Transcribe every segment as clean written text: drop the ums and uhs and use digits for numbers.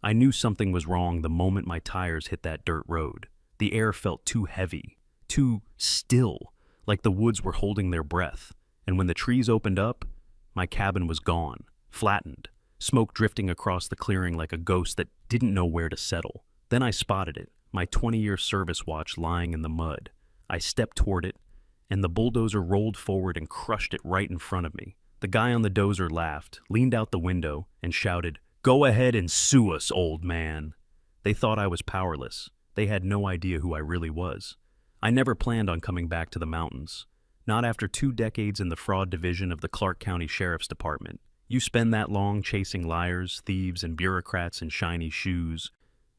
I knew something was wrong the moment my tires hit that dirt road. The air felt too heavy, too still, like the woods were holding their breath. And when the trees opened up, my cabin was gone, flattened, smoke drifting across the clearing like a ghost that didn't know where to settle. Then I spotted it, my 20-year service watch lying in the mud. I stepped toward it, and the bulldozer rolled forward and crushed it right in front of me. The guy on the dozer laughed, leaned out the window, and shouted, "Go ahead and sue us, old man." They thought I was powerless. They had no idea who I really was. I never planned on coming back to the mountains. Not after 2 decades in the fraud division of the Clark County Sheriff's Department. You spend that long chasing liars, thieves, and bureaucrats in shiny shoes,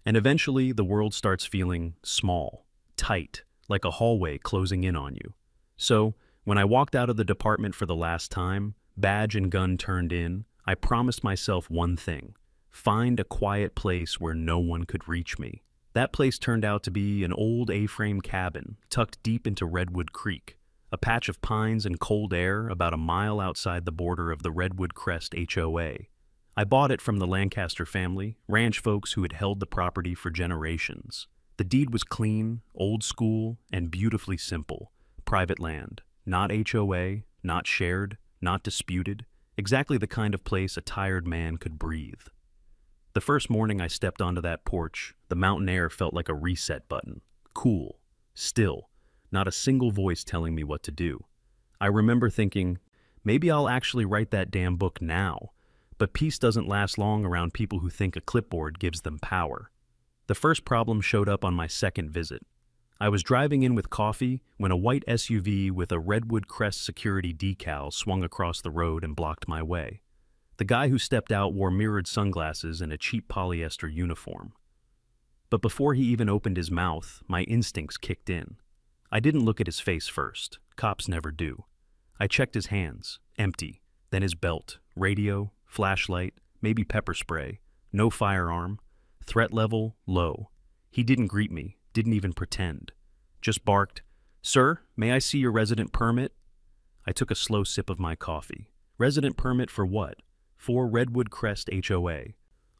and eventually the world starts feeling small, tight, like a hallway closing in on you. So, when I walked out of the department for the last time, badge and gun turned in, I promised myself one thing: find a quiet place where no one could reach me. That place turned out to be an old A-frame cabin tucked deep into Redwood Creek, a patch of pines and cold air about a mile outside the border of the Redwood Crest HOA. I bought it from the Lancaster family, ranch folks who had held the property for generations. The deed was clean, old school, and beautifully simple. Private land, not HOA, not shared, not disputed, exactly the kind of place a tired man could breathe. The first morning I stepped onto that porch, the mountain air felt like a reset button. Cool, still, not a single voice telling me what to do. I remember thinking, maybe I'll actually write that damn book now, but peace doesn't last long around people who think a clipboard gives them power. The first problem showed up on my second visit. I was driving in with coffee when a white SUV with a Redwood Crest security decal swung across the road and blocked my way. The guy who stepped out wore mirrored sunglasses and a cheap polyester uniform. But before he even opened his mouth, my instincts kicked in. I didn't look at his face first. Cops never do. I checked his hands, empty, then his belt, radio, flashlight, maybe pepper spray, no firearm, threat level, low. He didn't greet me. Didn't even pretend. Just barked, "Sir, may I see your resident permit?" I took a slow sip of my coffee. Resident permit for what? For Redwood Crest HOA.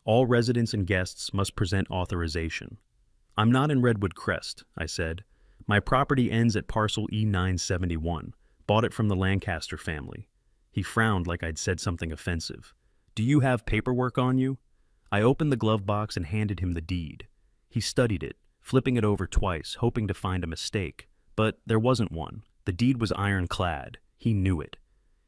All residents and guests must present authorization. "I'm not in Redwood Crest," I said. "My property ends at parcel E971. Bought it from the Lancaster family." He frowned like I'd said something offensive. "Do you have paperwork on you?" I opened the glove box and handed him the deed. He studied it, flipping it over twice, hoping to find a mistake. But there wasn't one. The deed was ironclad. He knew it.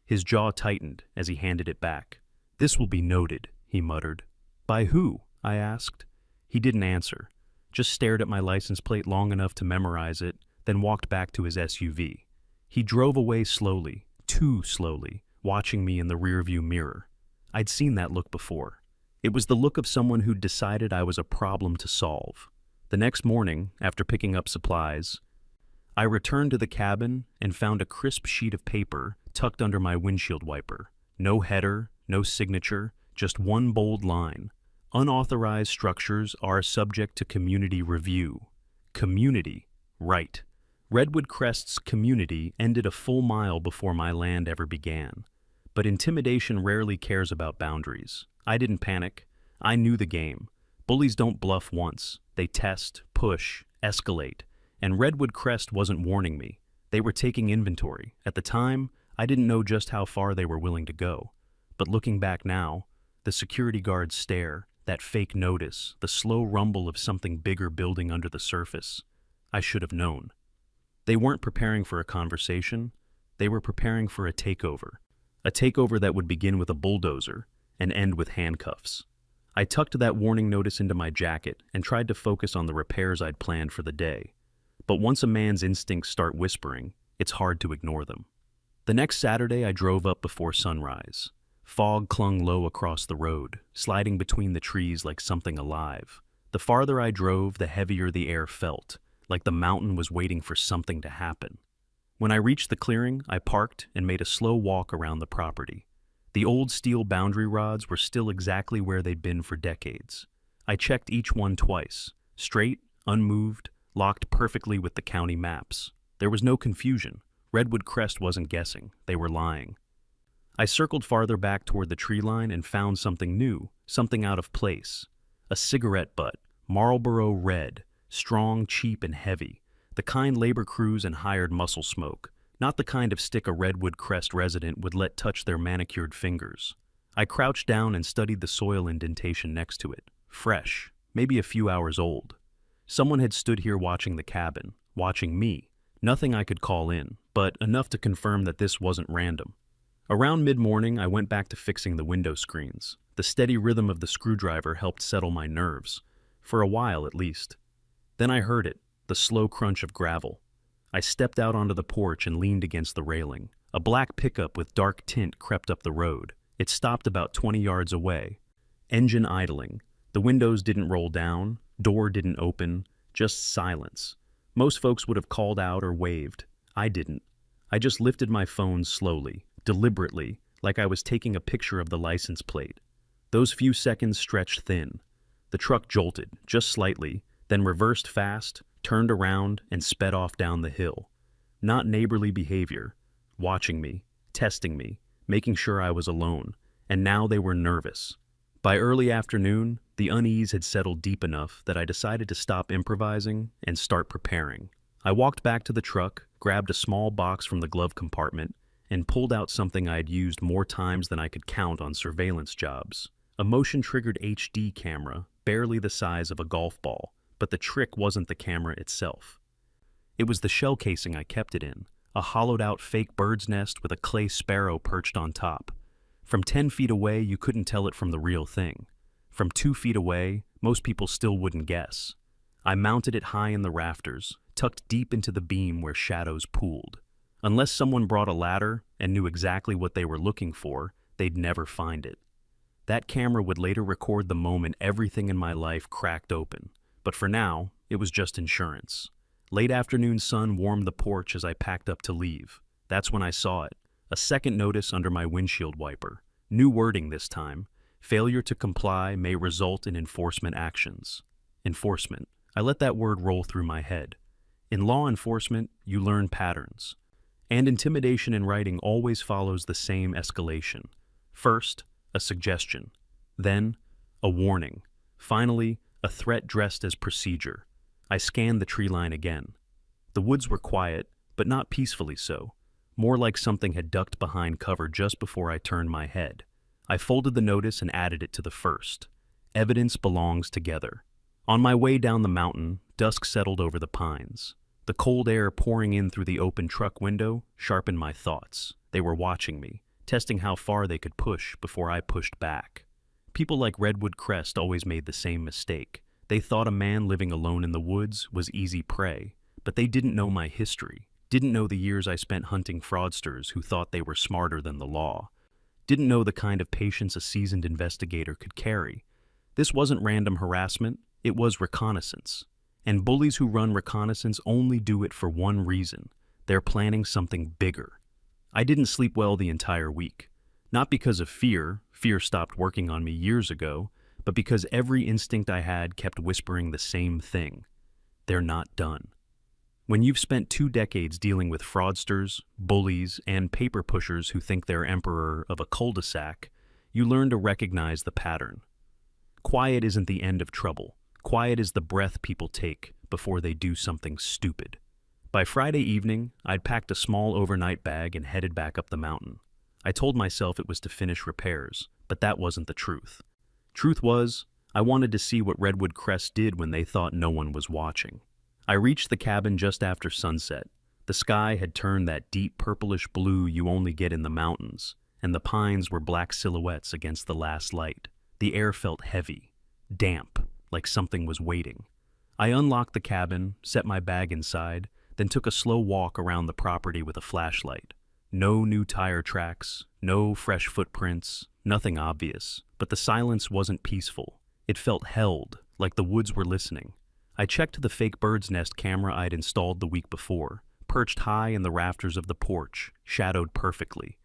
His jaw tightened as he handed it back. "This will be noted," he muttered. "By who?" I asked. He didn't answer, just stared at my license plate long enough to memorize it, then walked back to his SUV. He drove away slowly, too slowly, watching me in the rearview mirror. I'd seen that look before. It was the look of someone who'd decided I was a problem to solve. The next morning, after picking up supplies, I returned to the cabin and found a crisp sheet of paper tucked under my windshield wiper. No header, no signature, just one bold line. Unauthorized structures are subject to community review. Community, right. Redwood Crest's community ended a full mile before my land ever began. But intimidation rarely cares about boundaries. I didn't panic. I knew the game. Bullies don't bluff once. They test, push, escalate. And Redwood Crest wasn't warning me. They were taking inventory. At the time, I didn't know just how far they were willing to go. But looking back now, the security guard's stare, that fake notice, the slow rumble of something bigger building under the surface, I should have known. They weren't preparing for a conversation. They were preparing for a takeover. A takeover that would begin with a bulldozer and end with handcuffs. I tucked that warning notice into my jacket and tried to focus on the repairs I'd planned for the day. But once a man's instincts start whispering, it's hard to ignore them. The next Saturday, I drove up before sunrise. Fog clung low across the road, sliding between the trees like something alive. The farther I drove, the heavier the air felt, like the mountain was waiting for something to happen. When I reached the clearing, I parked and made a slow walk around the property. The old steel boundary rods were still exactly where they'd been for decades. I checked each one twice, straight, unmoved, locked perfectly with the county maps. There was no confusion. Redwood Crest wasn't guessing. They were lying. I circled farther back toward the tree line and found something new, something out of place. A cigarette butt, Marlboro Red, strong, cheap, and heavy. The kind labor crews and hired muscle smoke, not the kind of stick a Redwood Crest resident would let touch their manicured fingers. I crouched down and studied the soil indentation next to it. Fresh, maybe a few hours old. Someone had stood here watching the cabin, watching me. Nothing I could call in, but enough to confirm that this wasn't random. Around mid-morning, I went back to fixing the window screens. The steady rhythm of the screwdriver helped settle my nerves, for a while at least. Then I heard it, the slow crunch of gravel. I stepped out onto the porch and leaned against the railing. A black pickup with dark tint crept up the road. It stopped about 20 yards away. Engine idling. The windows didn't roll down, door didn't open, just silence. Most folks would have called out or waved. I didn't. I just lifted my phone slowly, deliberately, like I was taking a picture of the license plate. Those few seconds stretched thin. The truck jolted, just slightly, then reversed fast, turned around, and sped off down the hill. Not neighborly behavior. Watching me, testing me, making sure I was alone. And now they were nervous. By early afternoon, the unease had settled deep enough that I decided to stop improvising and start preparing. I walked back to the truck, grabbed a small box from the glove compartment, and pulled out something I had used more times than I could count on surveillance jobs. A motion-triggered HD camera, barely the size of a golf ball, but the trick wasn't the camera itself. It was the shell casing I kept it in, a hollowed-out fake bird's nest with a clay sparrow perched on top. From 10 feet away, you couldn't tell it from the real thing. From 2 feet away, most people still wouldn't guess. I mounted it high in the rafters, tucked deep into the beam where shadows pooled. Unless someone brought a ladder and knew exactly what they were looking for, they'd never find it. That camera would later record the moment everything in my life cracked open. But for now, it was just insurance. Late afternoon sun warmed the porch as I packed up to leave. That's when I saw it. A second notice under my windshield wiper. New wording this time. Failure to comply may result in enforcement actions. Enforcement. I let that word roll through my head. In law enforcement, you learn patterns. And intimidation in writing always follows the same escalation. First, a suggestion. Then, a warning. Finally, a threat dressed as procedure. I scanned the tree line again. The woods were quiet, but not peacefully so. More like something had ducked behind cover just before I turned my head. I folded the notice and added it to the first. Evidence belongs together. On my way down the mountain, dusk settled over the pines. The cold air pouring in through the open truck window sharpened my thoughts. They were watching me, testing how far they could push before I pushed back. People like Redwood Crest always made the same mistake. They thought a man living alone in the woods was easy prey, but they didn't know my history, didn't know the years I spent hunting fraudsters who thought they were smarter than the law, didn't know the kind of patience a seasoned investigator could carry. This wasn't random harassment, it was reconnaissance. And bullies who run reconnaissance only do it for one reason. They're planning something bigger. I didn't sleep well the entire week. Not because of fear stopped working on me years ago, but because every instinct I had kept whispering the same thing. They're not done. When you've spent 2 decades dealing with fraudsters, bullies, and paper pushers who think they're emperor of a cul-de-sac, you learn to recognize the pattern. Quiet isn't the end of trouble. Quiet is the breath people take before they do something stupid. By Friday evening, I'd packed a small overnight bag and headed back up the mountain. I told myself it was to finish repairs, but that wasn't the truth. Truth was, I wanted to see what Redwood Crest did when they thought no one was watching. I reached the cabin just after sunset. The sky had turned that deep purplish blue you only get in the mountains, and the pines were black silhouettes against the last light. The air felt heavy, damp, like something was waiting. I unlocked the cabin, set my bag inside, then took a slow walk around the property with a flashlight. No new tire tracks, no fresh footprints, nothing obvious, but the silence wasn't peaceful. It felt held, like the woods were listening. I checked the fake bird's nest camera I'd installed the week before, perched high in the rafters of the porch, shadowed perfectly.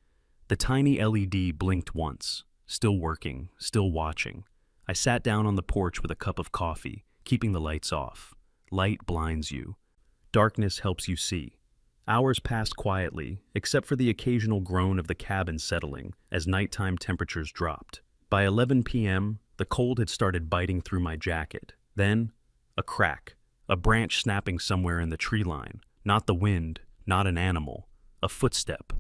The tiny LED blinked once, still working, still watching. I sat down on the porch with a cup of coffee, keeping the lights off. Light blinds you. Darkness helps you see. Hours passed quietly, except for the occasional groan of the cabin settling as nighttime temperatures dropped. By 11 p.m., The cold had started biting through my jacket. Then, a crack, a branch snapping somewhere in the tree line. Not the wind, not an animal, a footstep.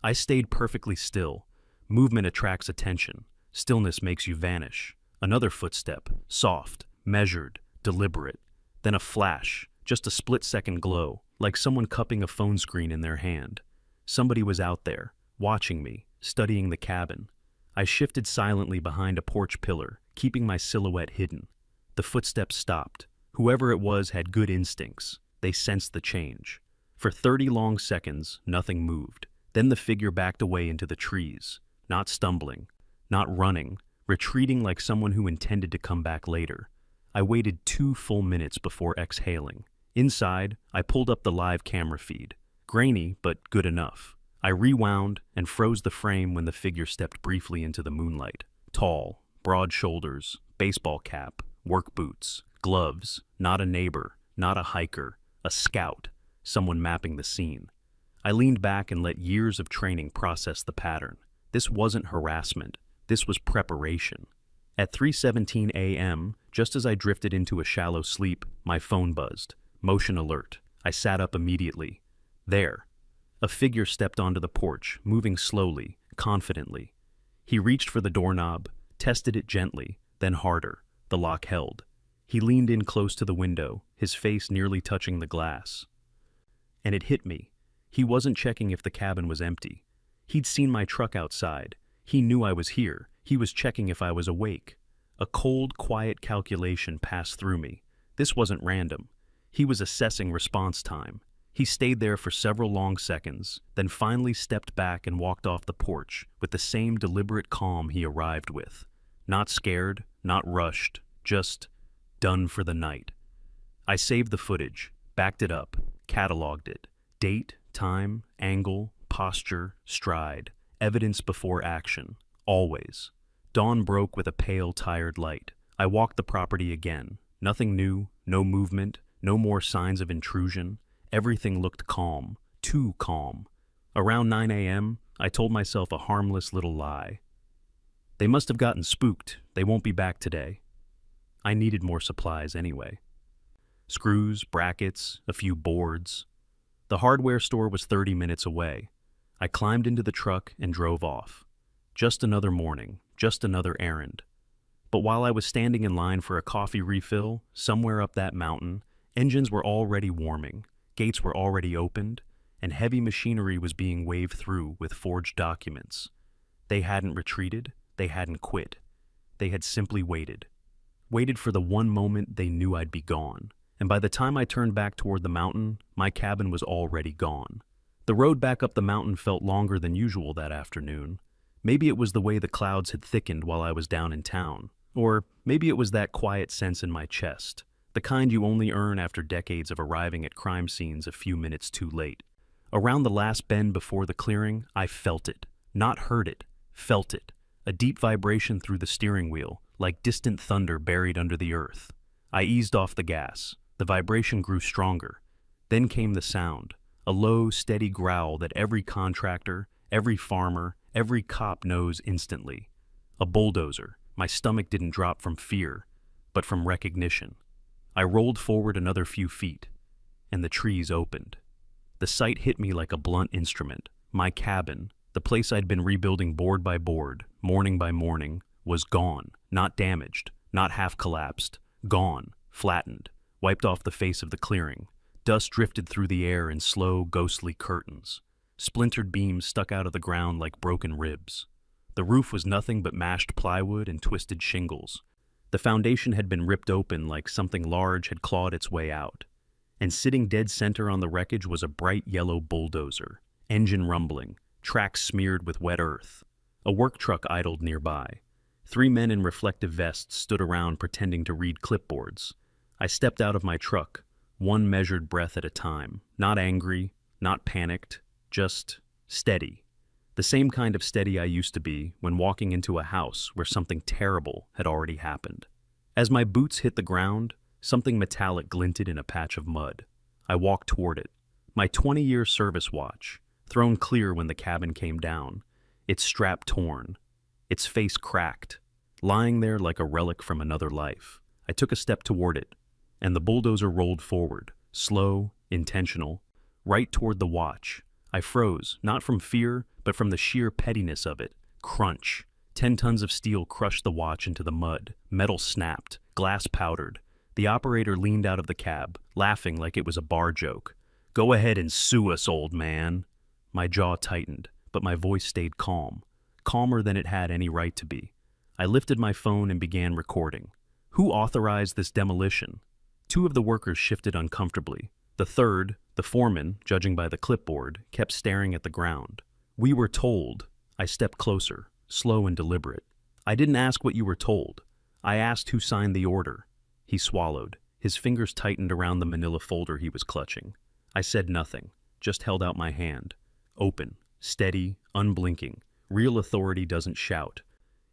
I stayed perfectly still. Movement attracts attention. Stillness makes you vanish. Another footstep, soft, measured, deliberate. Then a flash, just a split-second glow, like someone cupping a phone screen in their hand. Somebody was out there, watching me, studying the cabin. I shifted silently behind a porch pillar, keeping my silhouette hidden. The footsteps stopped. Whoever it was had good instincts. They sensed the change. For 30 long seconds, nothing moved. Then the figure backed away into the trees, not stumbling, not running, retreating like someone who intended to come back later. I waited 2 full minutes before exhaling. Inside, I pulled up the live camera feed. Grainy, but good enough. I rewound and froze the frame when the figure stepped briefly into the moonlight. Tall, broad shoulders, baseball cap, work boots, gloves, not a neighbor, not a hiker, a scout, someone mapping the scene. I leaned back and let years of training process the pattern. This wasn't harassment. This was preparation. At 3:17 a.m., just as I drifted into a shallow sleep, my phone buzzed. Motion alert. I sat up immediately. There. A figure stepped onto the porch, moving slowly, confidently. He reached for the doorknob, tested it gently, then harder. The lock held. He leaned in close to the window, his face nearly touching the glass. And it hit me. He wasn't checking if the cabin was empty. He'd seen my truck outside. He knew I was here. He was checking if I was awake. A cold, quiet calculation passed through me. This wasn't random. He was assessing response time. He stayed there for several long seconds, then finally stepped back and walked off the porch with the same deliberate calm he arrived with. Not scared, not rushed, just done for the night. I saved the footage, backed it up, cataloged it. Date, time, angle, posture, stride, evidence before action, always. Dawn broke with a pale, tired light. I walked the property again. Nothing new, no movement, no more signs of intrusion. Everything looked calm, too calm. Around 9 a.m., I told myself a harmless little lie. They must have gotten spooked. They won't be back today. I needed more supplies anyway. Screws, brackets, a few boards. The hardware store was 30 minutes away. I climbed into the truck and drove off. Just another morning, just another errand. But while I was standing in line for a coffee refill, somewhere up that mountain, engines were already warming, gates were already opened, and heavy machinery was being waved through with forged documents. They hadn't retreated, they hadn't quit. They had simply waited. Waited for the one moment they knew I'd be gone. And by the time I turned back toward the mountain, my cabin was already gone. The road back up the mountain felt longer than usual that afternoon. Maybe it was the way the clouds had thickened while I was down in town. Or maybe it was that quiet sense in my chest, the kind you only earn after decades of arriving at crime scenes a few minutes too late. Around the last bend before the clearing, I felt it. Not heard it, felt it. A deep vibration through the steering wheel, like distant thunder buried under the earth. I eased off the gas. The vibration grew stronger. Then came the sound, a low, steady growl that every contractor, every farmer, every cop knows instantly. A bulldozer. My stomach didn't drop from fear, but from recognition. I rolled forward another few feet, and the trees opened. The sight hit me like a blunt instrument. My cabin, the place I'd been rebuilding board by board, morning by morning, was gone. Not damaged, not half collapsed. Gone, flattened, wiped off the face of the clearing. Dust drifted through the air in slow, ghostly curtains. Splintered beams stuck out of the ground like broken ribs. The roof was nothing but mashed plywood and twisted shingles. The foundation had been ripped open like something large had clawed its way out. And sitting dead center on the wreckage was a bright yellow bulldozer, engine rumbling, tracks smeared with wet earth. A work truck idled nearby. 3 men in reflective vests stood around pretending to read clipboards. I stepped out of my truck, one measured breath at a time, not angry, not panicked, just steady. The same kind of steady I used to be when walking into a house where something terrible had already happened. As my boots hit the ground, something metallic glinted in a patch of mud. I walked toward it. My 20-year service watch, thrown clear when the cabin came down, its strap torn, its face cracked, lying there like a relic from another life. I took a step toward it, and the bulldozer rolled forward, slow, intentional, right toward the watch. I froze, not from fear, but from the sheer pettiness of it. Crunch. 10 tons of steel crushed the watch into the mud. Metal snapped, glass powdered. The operator leaned out of the cab, laughing like it was a bar joke. "Go ahead and sue us, old man." My jaw tightened, but my voice stayed calm, calmer than it had any right to be. I lifted my phone and began recording. Who authorized this demolition? 2 of the workers shifted uncomfortably. The third, the foreman, judging by the clipboard, kept staring at the ground. "We were told." I stepped closer, slow and deliberate. "I didn't ask what you were told. I asked who signed the order." He swallowed. His fingers tightened around the manila folder he was clutching. I said nothing, just held out my hand. Open, steady, unblinking. Real authority doesn't shout.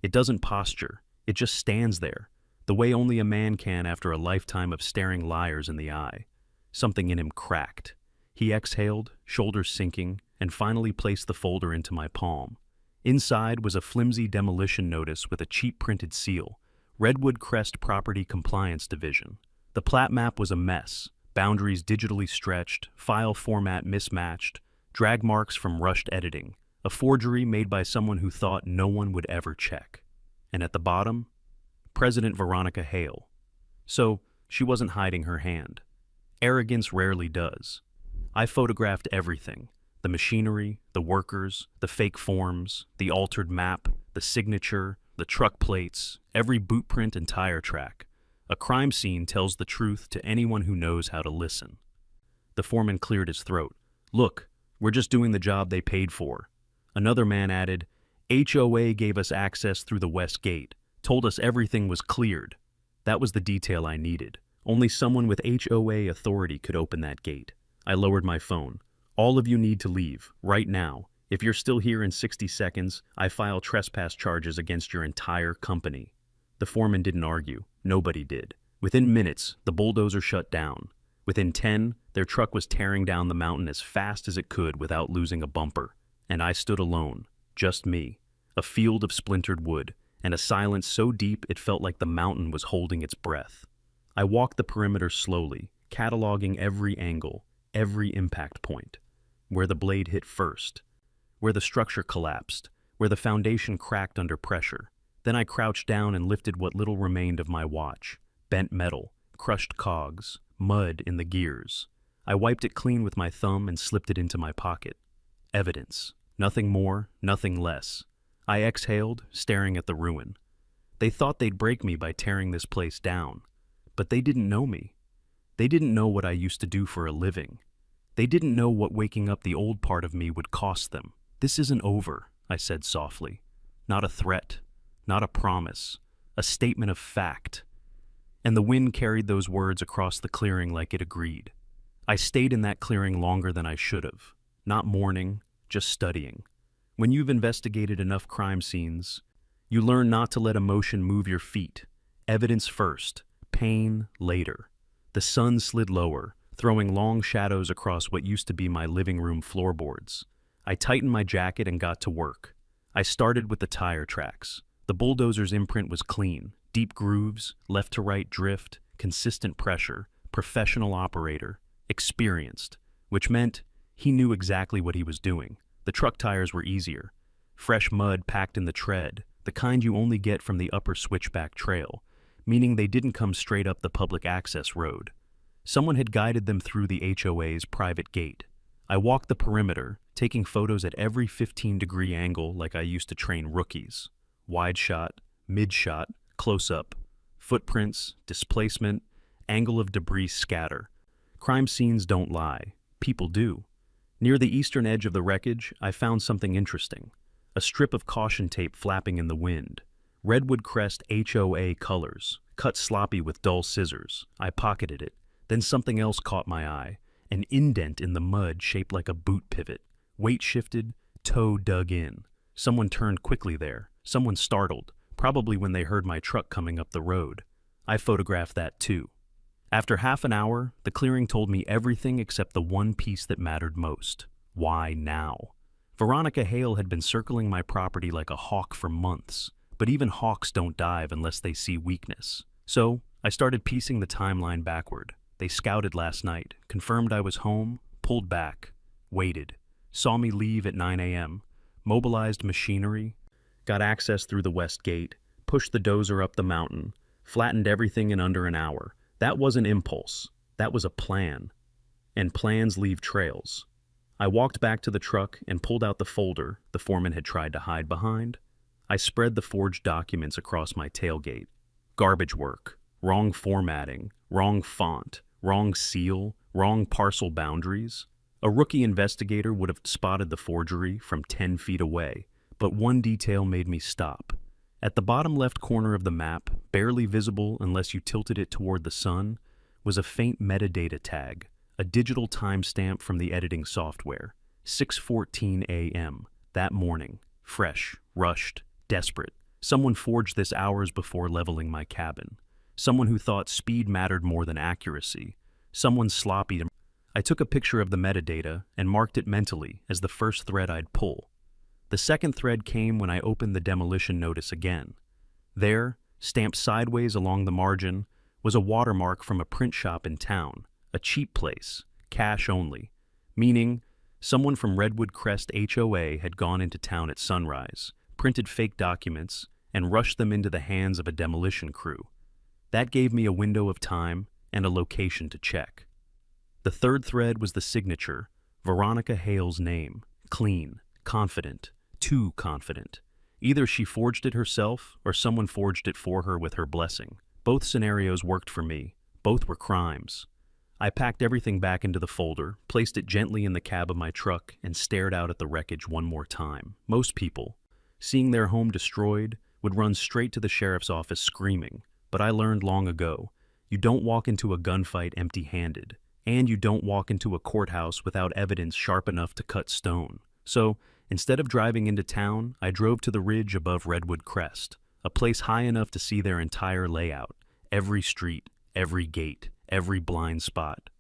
It doesn't posture. It just stands there, the way only a man can after a lifetime of staring liars in the eye. Something in him cracked. He exhaled, shoulders sinking, and finally placed the folder into my palm. Inside was a flimsy demolition notice with a cheap printed seal, Redwood Crest Property Compliance Division. The plat map was a mess, boundaries digitally stretched, file format mismatched, drag marks from rushed editing, a forgery made by someone who thought no one would ever check. And at the bottom, President Veronica Hale. So, she wasn't hiding her hand. Arrogance rarely does. I photographed everything. The machinery, the workers, the fake forms, the altered map, the signature, the truck plates, every boot print and tire track. A crime scene tells the truth to anyone who knows how to listen. The foreman cleared his throat. "Look, we're just doing the job they paid for." Another man added, "HOA gave us access through the west gate, told us everything was cleared." That was the detail I needed. Only someone with HOA authority could open that gate. I lowered my phone. "All of you need to leave, right now. If you're still here in 60 seconds, I file trespass charges against your entire company." The foreman didn't argue. Nobody did. Within minutes, the bulldozer shut down. Within 10, their truck was tearing down the mountain as fast as it could without losing a bumper. And I stood alone, just me, a field of splintered wood, and a silence so deep it felt like the mountain was holding its breath. I walked the perimeter slowly, cataloging every angle, every impact point. Where the blade hit first, where the structure collapsed, where the foundation cracked under pressure. Then I crouched down and lifted what little remained of my watch. Bent metal, crushed cogs, mud in the gears. I wiped it clean with my thumb and slipped it into my pocket. Evidence. Nothing more, nothing less. I exhaled, staring at the ruin. They thought they'd break me by tearing this place down. But they didn't know me. They didn't know what I used to do for a living. They didn't know what waking up the old part of me would cost them. "This isn't over," I said softly. Not a threat, not a promise, a statement of fact. And the wind carried those words across the clearing like it agreed. I stayed in that clearing longer than I should have. Not mourning, just studying. When you've investigated enough crime scenes, you learn not to let emotion move your feet. Evidence first, pain later. The sun slid lower, throwing long shadows across what used to be my living room floorboards. I tightened my jacket and got to work. I started with the tire tracks. The bulldozer's imprint was clean. Deep grooves, left-to-right drift, consistent pressure, professional operator, experienced, which meant he knew exactly what he was doing. The truck tires were easier. Fresh mud packed in the tread, the kind you only get from the upper switchback trail, meaning they didn't come straight up the public access road. Someone had guided them through the HOA's private gate. I walked the perimeter, taking photos at every 15-degree angle like I used to train rookies. Wide shot, mid shot, close up. Footprints, displacement, angle of debris scatter. Crime scenes don't lie. People do. Near the eastern edge of the wreckage, I found something interesting. A strip of caution tape flapping in the wind. Redwood Crest HOA colors, cut sloppy with dull scissors. I pocketed it. Then something else caught my eye. An indent in the mud shaped like a boot pivot. Weight shifted, toe dug in. Someone turned quickly there. Someone startled, probably when they heard my truck coming up the road. I photographed that too. After half an hour, the clearing told me everything except the one piece that mattered most. Why now? Veronica Hale had been circling my property like a hawk for months, but even hawks don't dive unless they see weakness. So, I started piecing the timeline backward. They scouted last night, confirmed I was home, pulled back, waited, saw me leave at 9 a.m., mobilized machinery, got access through the west gate, pushed the dozer up the mountain, flattened everything in under an hour. That wasn't impulse. That was a plan. And plans leave trails. I walked back to the truck and pulled out the folder the foreman had tried to hide behind. I spread the forged documents across my tailgate. Garbage work, wrong formatting, wrong font, wrong seal, wrong parcel boundaries. A rookie investigator would have spotted the forgery from 10 feet away, but one detail made me stop. At the bottom left corner of the map, barely visible unless you tilted it toward the sun, was a faint metadata tag, a digital timestamp from the editing software. 6:14 a.m. that morning. Fresh, rushed, desperate. Someone forged this hours before leveling my cabin. Someone who thought speed mattered more than accuracy. Someone sloppy. I took a picture of the metadata and marked it mentally as the first thread I'd pull. The second thread came when I opened the demolition notice again. There, stamped sideways along the margin, was a watermark from a print shop in town, a cheap place, cash only, meaning someone from Redwood Crest HOA had gone into town at sunrise, printed fake documents, and rushed them into the hands of a demolition crew. That gave me a window of time and a location to check. The third thread was the signature, Veronica Hale's name, clean, confident, too confident. Either she forged it herself or someone forged it for her with her blessing. Both scenarios worked for me. Both were crimes. I packed everything back into the folder, placed it gently in the cab of my truck, and stared out at the wreckage one more time. Most people, seeing their home destroyed, would run straight to the sheriff's office screaming. But I learned long ago, you don't walk into a gunfight empty-handed, and you don't walk into a courthouse without evidence sharp enough to cut stone. So, instead of driving into town, I drove to the ridge above Redwood Crest, a place high enough to see their entire layout, every street, every gate, every blind spot.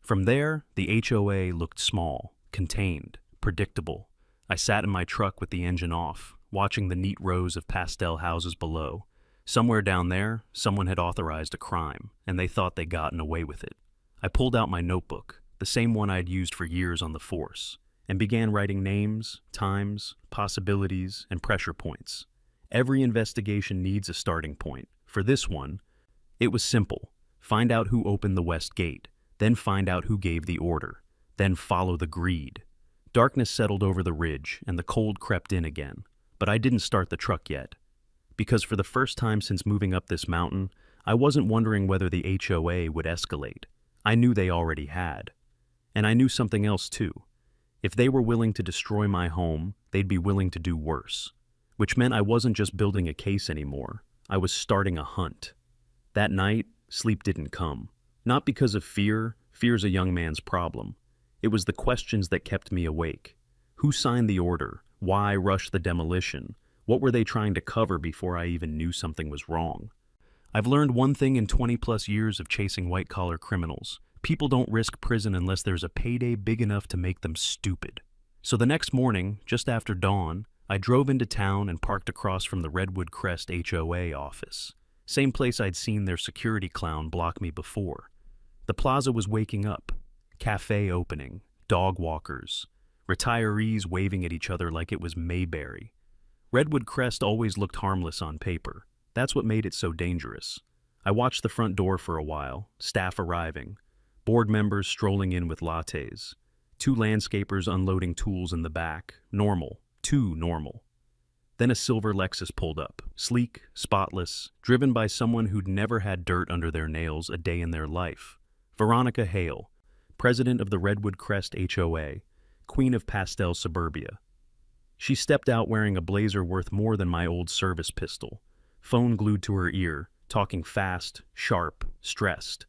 From there, the HOA looked small, contained, predictable. I sat in my truck with the engine off, watching the neat rows of pastel houses below. Somewhere down there, someone had authorized a crime, and they thought they'd gotten away with it. I pulled out my notebook, the same one I'd used for years on the force, and began writing names, times, possibilities, and pressure points. Every investigation needs a starting point. For this one, it was simple. Find out who opened the west gate, then find out who gave the order, then follow the greed. Darkness settled over the ridge, and the cold crept in again. But I didn't start the truck yet. Because for the first time since moving up this mountain, I wasn't wondering whether the HOA would escalate. I knew they already had. And I knew something else too. If they were willing to destroy my home, they'd be willing to do worse. Which meant I wasn't just building a case anymore. I was starting a hunt. That night, sleep didn't come. Not because of fear. Fear's a young man's problem. It was the questions that kept me awake. Who signed the order? Why rush the demolition? What were they trying to cover before I even knew something was wrong? I've learned one thing in 20-plus years of chasing white-collar criminals. People don't risk prison unless there's a payday big enough to make them stupid. So the next morning, just after dawn, I drove into town and parked across from the Redwood Crest HOA office. Same place I'd seen their security clown block me before. The plaza was waking up. Cafe opening, dog walkers, retirees waving at each other like it was Mayberry. Redwood Crest always looked harmless on paper. That's what made it so dangerous. I watched the front door for a while, staff arriving, board members strolling in with lattes, 2 landscapers unloading tools in the back, normal, too normal. Then a silver Lexus pulled up, sleek, spotless, driven by someone who'd never had dirt under their nails a day in their life. Veronica Hale, president of the Redwood Crest HOA, queen of pastel suburbia. She stepped out wearing a blazer worth more than my old service pistol, phone glued to her ear, talking fast, sharp, stressed.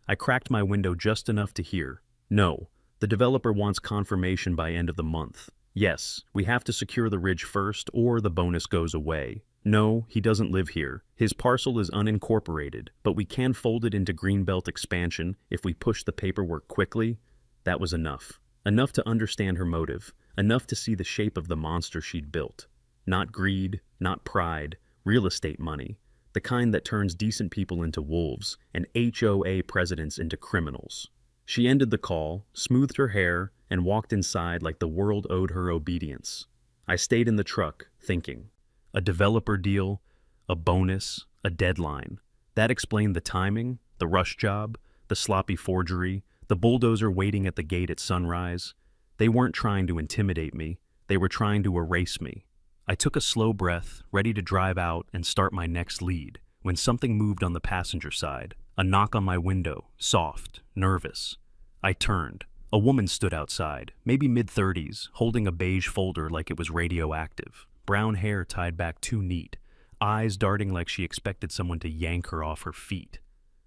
I cracked my window just enough to hear, "No, the developer wants confirmation by end of the month. Yes, we have to secure the ridge first or the bonus goes away. No, he doesn't live here. His parcel is unincorporated, but we can fold it into Greenbelt expansion if we push the paperwork quickly." That was enough. Enough to understand her motive, enough to see the shape of the monster she'd built. Not greed, not pride, real estate money, the kind that turns decent people into wolves and HOA presidents into criminals. She ended the call, smoothed her hair, and walked inside like the world owed her obedience. I stayed in the truck, thinking. A developer deal, a bonus, a deadline. That explained the timing, the rush job, the sloppy forgery, the bulldozer waiting at the gate at sunrise. They weren't trying to intimidate me. They were trying to erase me. I took a slow breath, ready to drive out and start my next lead, when something moved on the passenger side. A knock on my window, soft, nervous. I turned. A woman stood outside, maybe mid-30s, holding a beige folder like it was radioactive. Brown hair tied back too neat, eyes darting like she expected someone to yank her off her feet.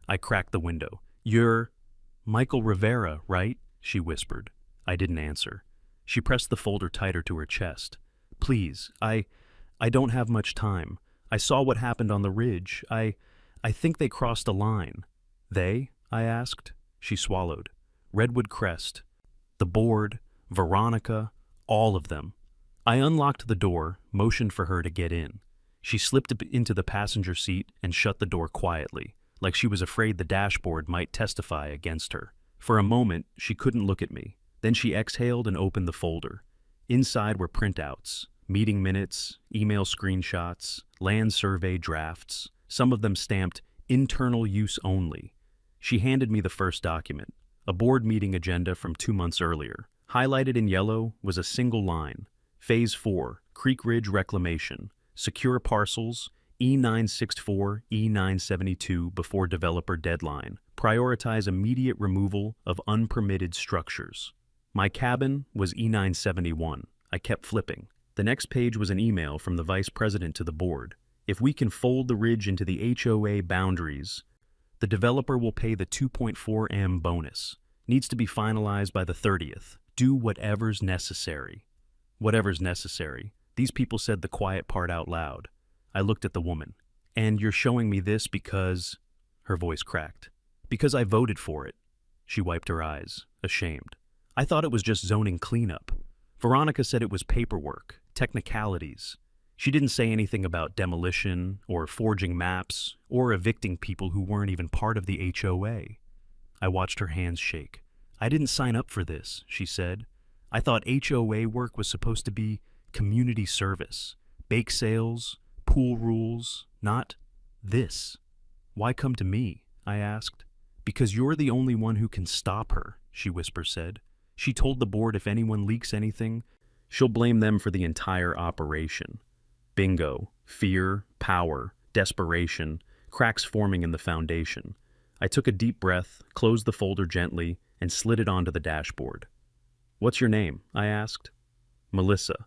I cracked the window. "You're Michael Rivera, right?" she whispered. I didn't answer. She pressed the folder tighter to her chest. "Please, I don't have much time. I saw what happened on the ridge. I think they crossed a line." "They?" I asked. She swallowed. "Redwood Crest. The board, Veronica, all of them." I unlocked the door, motioned for her to get in. She slipped into the passenger seat and shut the door quietly, like she was afraid the dashboard might testify against her. For a moment, she couldn't look at me. Then she exhaled and opened the folder. Inside were printouts, meeting minutes, email screenshots, land survey drafts, some of them stamped internal use only. She handed me the first document, a board meeting agenda from 2 months earlier. Highlighted in yellow was a single line. Phase 4, Creek Ridge Reclamation. Secure parcels, E964, E972 before developer deadline. Prioritize immediate removal of unpermitted structures. My cabin was E971. I kept flipping. The next page was an email from the vice president to the board. "If we can fold the ridge into the HOA boundaries, the developer will pay the 2.4 M bonus. Needs to be finalized by the 30th. Do whatever's necessary." Whatever's necessary. These people said the quiet part out loud. I looked at the woman. "And you're showing me this because—" Her voice cracked. "Because I voted for it." She wiped her eyes, ashamed. "I thought it was just zoning cleanup. Veronica said it was paperwork, technicalities. She didn't say anything about demolition or forging maps or evicting people who weren't even part of the HOA. I watched her hands shake. "I didn't sign up for this," she said. "I thought HOA work was supposed to be community service, bake sales, pool rules, not this." "Why come to me?" I asked. "Because you're the only one who can stop her," she said. "She told the board if anyone leaks anything, she'll blame them for the entire operation." Bingo. Fear, power, desperation, cracks forming in the foundation. I took a deep breath, closed the folder gently, and slid it onto the dashboard. "What's your name?" I asked. "Melissa."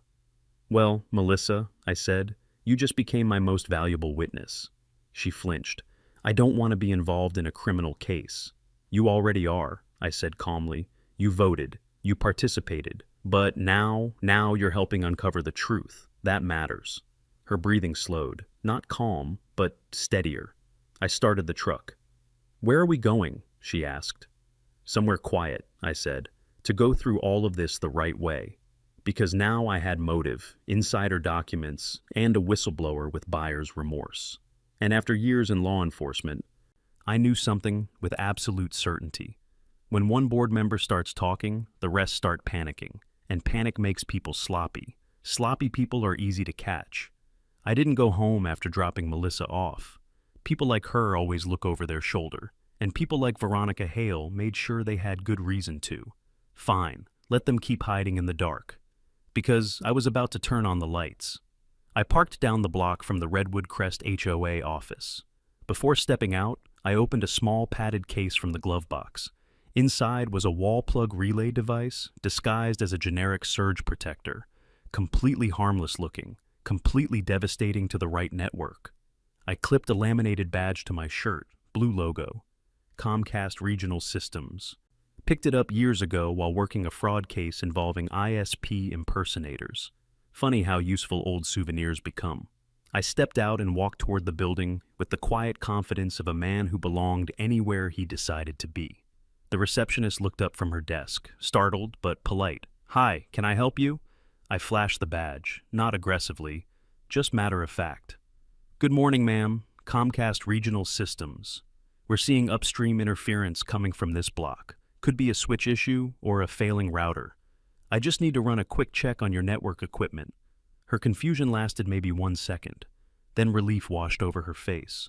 "Well, Melissa," I said, "you just became my most valuable witness." She flinched. "I don't want to be involved in a criminal case." "You already are," I said calmly. "You voted. You participated. But now you're helping uncover the truth. That matters." Her breathing slowed. Not calm, but steadier. I started the truck. "Where are we going?" she asked. "Somewhere quiet," I said, "to go through all of this the right way." Because now I had motive, insider documents, and a whistleblower with buyer's remorse. And after years in law enforcement, I knew something with absolute certainty. When one board member starts talking, the rest start panicking, and panic makes people sloppy. Sloppy people are easy to catch. I didn't go home after dropping Melissa off. People like her always look over their shoulder, and people like Veronica Hale made sure they had good reason to. Fine, let them keep hiding in the dark. Because I was about to turn on the lights. I parked down the block from the Redwood Crest HOA office. Before stepping out, I opened a small padded case from the glove box. Inside was a wall plug relay device disguised as a generic surge protector, completely harmless looking, completely devastating to the right network. I clipped a laminated badge to my shirt, blue logo, Comcast Regional Systems. Picked it up years ago while working a fraud case involving ISP impersonators. Funny how useful old souvenirs become. I stepped out and walked toward the building with the quiet confidence of a man who belonged anywhere he decided to be. The receptionist looked up from her desk, startled but polite. "Hi, can I help you?" I flashed the badge, not aggressively, just matter of fact. Good morning, ma'am. Comcast Regional Systems. We're seeing upstream interference coming from this block. Could be a switch issue or a failing router. I just need to run a quick check on your network equipment. Her confusion lasted maybe 1 second. Then relief washed over her face.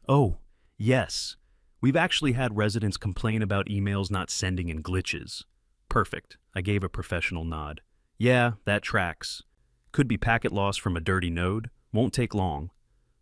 Oh, yes. We've actually had residents complain about emails not sending and glitches. Perfect. I gave a professional nod. Yeah, that tracks. Could be packet loss from a dirty node. Won't take long.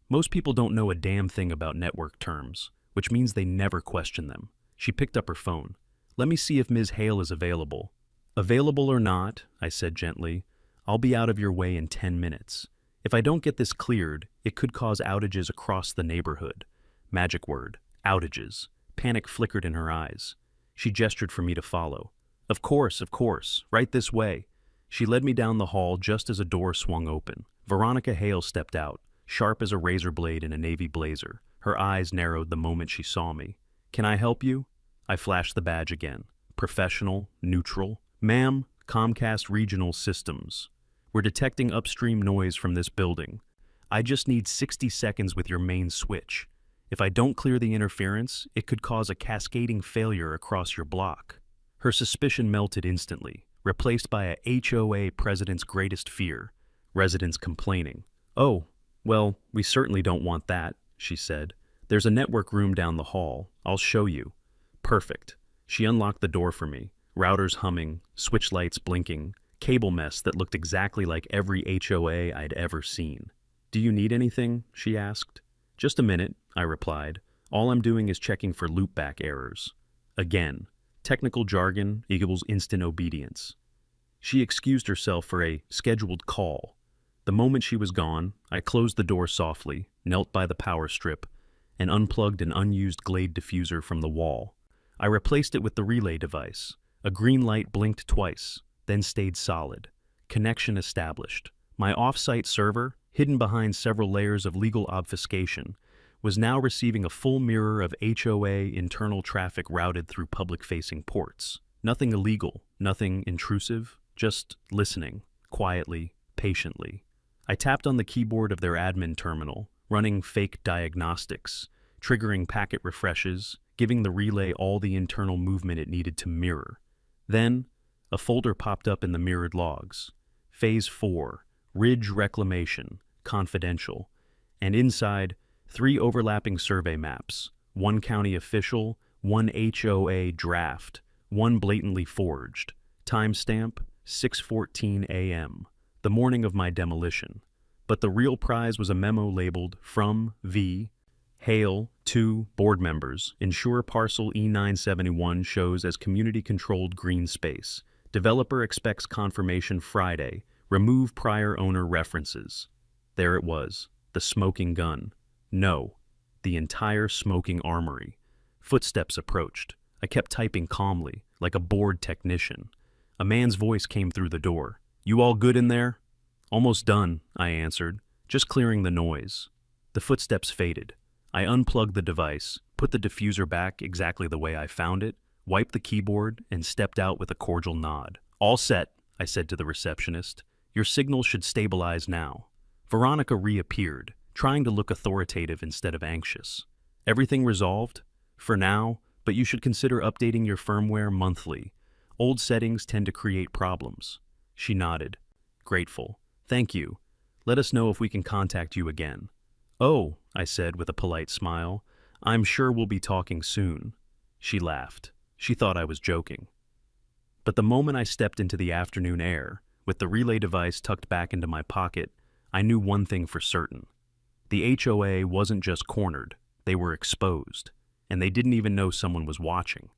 Most people don't know a damn thing about network terms, which means they never question them. She picked up her phone. Let me see if Ms. Hale is available. Available or not, I said gently, I'll be out of your way in 10 minutes. If I don't get this cleared, it could cause outages across the neighborhood. Magic word, outages. Panic flickered in her eyes. She gestured for me to follow. Of course, right this way. She led me down the hall just as a door swung open. Veronica Hale stepped out, sharp as a razor blade in a navy blazer. Her eyes narrowed the moment she saw me. Can I help you? I flashed the badge again. Professional, neutral. Ma'am, Comcast Regional Systems. We're detecting upstream noise from this building. I just need 60 seconds with your main switch. If I don't clear the interference, it could cause a cascading failure across your block. Her suspicion melted instantly, replaced by a HOA president's greatest fear, residents complaining. Oh, well, we certainly don't want that, she said. There's a network room down the hall. I'll show you. Perfect. She unlocked the door for me, routers humming, switch lights blinking, cable mess that looked exactly like every HOA I'd ever seen. Do you need anything? She asked. Just a minute, I replied. All I'm doing is checking for loopback errors. Again, technical jargon equals instant obedience. She excused herself for a scheduled call. The moment she was gone, I closed the door softly, knelt by the power strip, and unplugged an unused Glade diffuser from the wall. I replaced it with the relay device. A green light blinked twice, then stayed solid. Connection established. My off-site server, hidden behind several layers of legal obfuscation, was now receiving a full mirror of HOA internal traffic routed through public-facing ports. Nothing illegal, nothing intrusive, just listening, quietly, patiently. I tapped on the keyboard of their admin terminal, running fake diagnostics, triggering packet refreshes, giving the relay all the internal movement it needed to mirror. Then, a folder popped up in the mirrored logs. Phase 4, Ridge Reclamation, Confidential, and inside, 3 overlapping survey maps, 1 county official, 1 HOA draft, 1 blatantly forged. Timestamp, 6:14 a.m., the morning of my demolition. But the real prize was a memo labeled From V. Hale to board members. Ensure parcel E971 shows as community-controlled green space. Developer expects confirmation Friday. Remove prior owner references. There it was, the smoking gun. No, the entire smoking armory. Footsteps approached. I kept typing calmly, like a bored technician. A man's voice came through the door. You all good in there? Almost done, I answered, just clearing the noise. The footsteps faded. I unplugged the device, put the diffuser back exactly the way I found it, wiped the keyboard, and stepped out with a cordial nod. All set, I said to the receptionist. Your signal should stabilize now. Veronica reappeared, trying to look authoritative instead of anxious. Everything resolved? For now, but you should consider updating your firmware monthly. Old settings tend to create problems. She nodded. Grateful. Thank you. Let us know if we can contact you again. Oh, I said with a polite smile. I'm sure we'll be talking soon. She laughed. She thought I was joking. But the moment I stepped into the afternoon air, with the relay device tucked back into my pocket, I knew one thing for certain. The HOA wasn't just cornered, they were exposed, and they didn't even know someone was watching.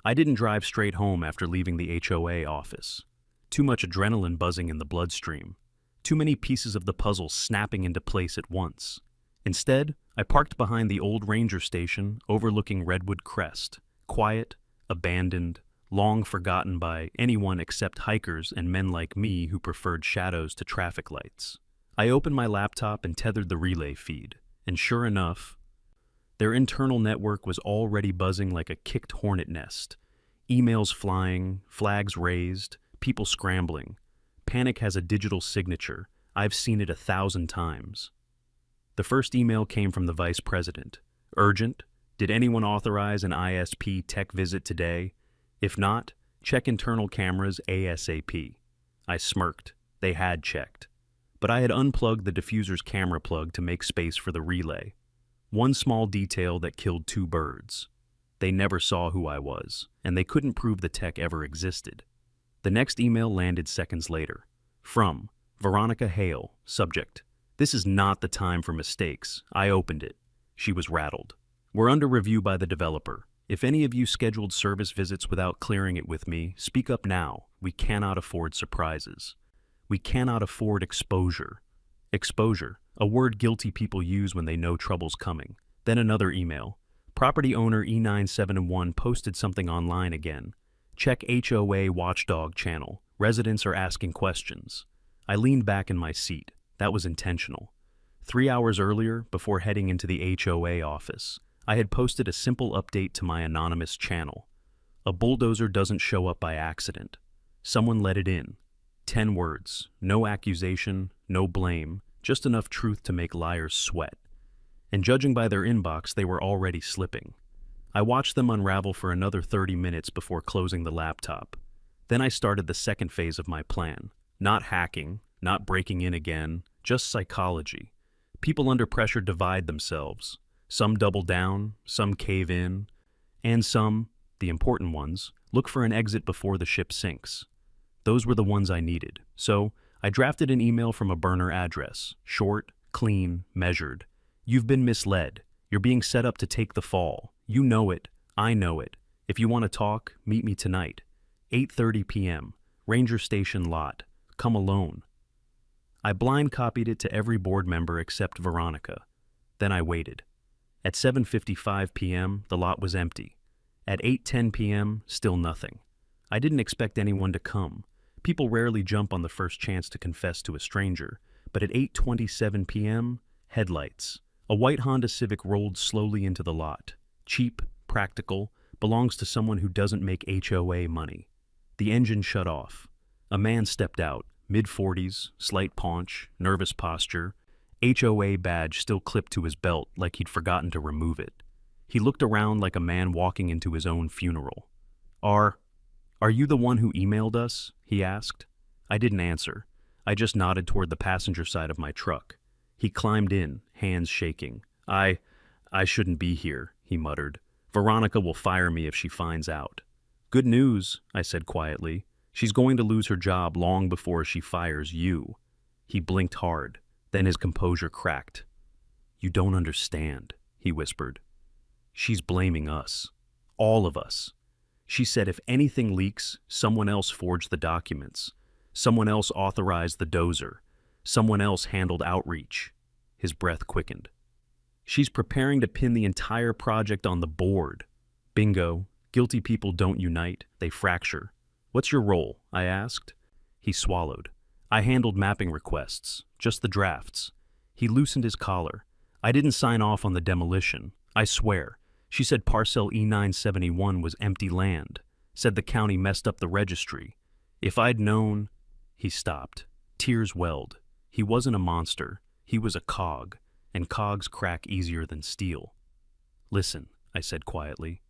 I didn't drive straight home after leaving the HOA office. Too much adrenaline buzzing in the bloodstream. Too many pieces of the puzzle snapping into place at once. Instead, I parked behind the old ranger station overlooking Redwood Crest, quiet, abandoned, long forgotten by anyone except hikers and men like me who preferred shadows to traffic lights. I opened my laptop and tethered the relay feed, and sure enough, their internal network was already buzzing like a kicked hornet nest. Emails flying, flags raised, people scrambling. Panic has a digital signature. I've seen it 1,000 times. The first email came from the vice president. Urgent. Did anyone authorize an ISP tech visit today? If not, check internal cameras ASAP. I smirked. They had checked. But I had unplugged the diffuser's camera plug to make space for the relay. One small detail that killed two birds. They never saw who I was, and they couldn't prove the tech ever existed. The next email landed seconds later. From Veronica Hale, subject. This is not the time for mistakes. I opened it. She was rattled. We're under review by the developer. If any of you scheduled service visits without clearing it with me, speak up now. We cannot afford surprises. We cannot afford exposure. Exposure, a word guilty people use when they know trouble's coming. Then another email. Property owner E971 posted something online again. Check HOA watchdog channel. Residents are asking questions. I leaned back in my seat. That was intentional. 3 hours earlier, before heading into the HOA office, I had posted a simple update to my anonymous channel. A bulldozer doesn't show up by accident. Someone let it in. 10 words, no accusation, no blame, just enough truth to make liars sweat. And judging by their inbox, they were already slipping. I watched them unravel for another 30 minutes before closing the laptop. Then I started the second phase of my plan. Not hacking, not breaking in again, just psychology. People under pressure divide themselves. Some double down, some cave in, and some, the important ones, look for an exit before the ship sinks. Those were the ones I needed. So I drafted an email from a burner address. Short, clean, measured. You've been misled. You're being set up to take the fall. You know it. I know it. If you want to talk, meet me tonight. 8:30 p.m. Ranger Station lot. Come alone. I blind copied it to every board member except Veronica. Then I waited. At 7:55 p.m., the lot was empty. At 8:10 p.m., still nothing. I didn't expect anyone to come. People rarely jump on the first chance to confess to a stranger, but at 8:27 p.m., headlights. A white Honda Civic rolled slowly into the lot. Cheap, practical, belongs to someone who doesn't make HOA money. The engine shut off. A man stepped out, mid-40s, slight paunch, nervous posture, HOA badge still clipped to his belt like he'd forgotten to remove it. He looked around like a man walking into his own funeral. Are you the one who emailed us?" he asked. I didn't answer. I just nodded toward the passenger side of my truck. He climbed in, hands shaking. I shouldn't be here," he muttered. "Veronica will fire me if she finds out." "Good news," I said quietly. "She's going to lose her job long before she fires you." He blinked hard. Then his composure cracked. "You don't understand," he whispered. "She's blaming us. All of us. She said if anything leaks, someone else forged the documents. Someone else authorized the dozer. Someone else handled outreach." His breath quickened. "She's preparing to pin the entire project on the board. Bingo. Guilty people don't unite, they fracture. What's your role?" I asked. He swallowed. "I handled mapping requests, just the drafts." He loosened his collar. "I didn't sign off on the demolition. I swear. She said parcel E971 was empty land. Said the county messed up the registry. If I'd known..." He stopped. Tears welled. He wasn't a monster. He was a cog, and cogs crack easier than steel. "Listen," I said quietly.